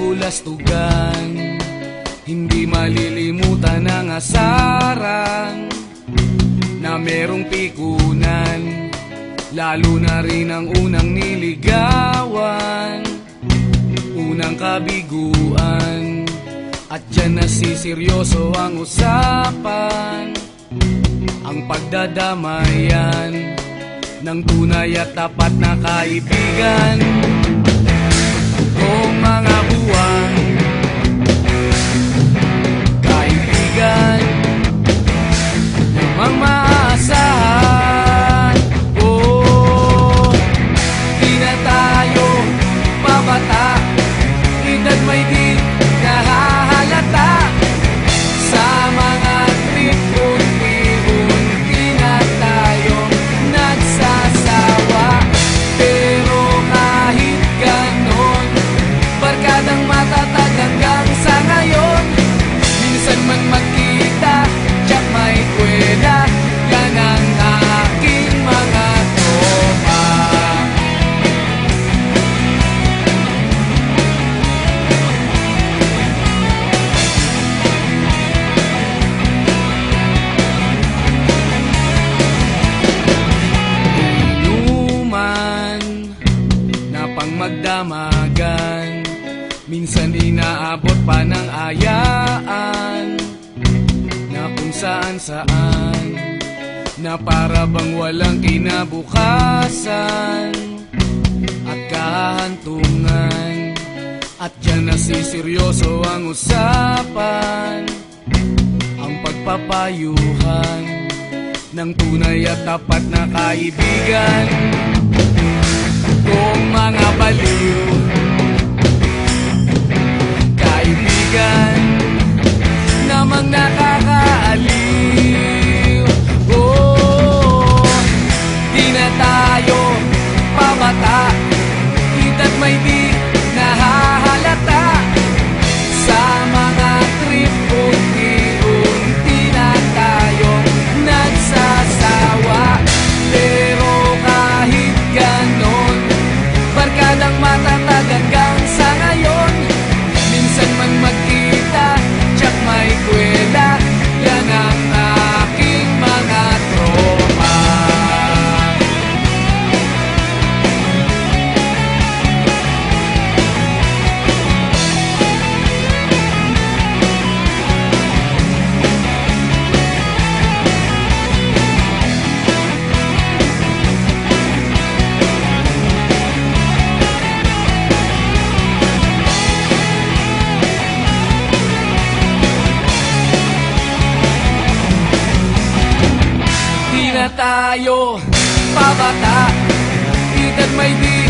kabulastugan, hindi malilimutan ang asarang na merong pikunan, lalo na rin ang unang niligawan, unang kabiguan. At dyan nasiseryoso ang usapan, ang pagdadamayan ng tunay at tapat na kaibigan. Kung mga buwan, kaibigan, lamang maaasahan. Oh, di na tayo babata, edad may di nahahalata. Sa mga trip, unti-unti na tayong nagsasawa. Pero kahit ganon, barkadang matatag hanggang sa ngayon. Minsan man magkita, tiyak may kwela, yan ang aking mga tropa. Inuman na pang magdamagan, minsan inaabot pa ng ayaan, na kung saan-saan, na para bang walang kinabukasan at kahantungan. At dyan nasiseryoso ang usapan, ang pagpapayuhan ng tunay at tapat na kaibigan. Kung mga baliw, kaibigan, namang nakakaaliw. Oh, di na tayo pabata, edad may di nahahalata. Sa mga trip, unti-unti na tayong nagsasawa. Pero kahit ganon, barkadang matatag hanggang sa ngayon. Minsan man magkita, tiyak may kwela, yan ang aking mga tropa. Di na tayo pabata, edad may di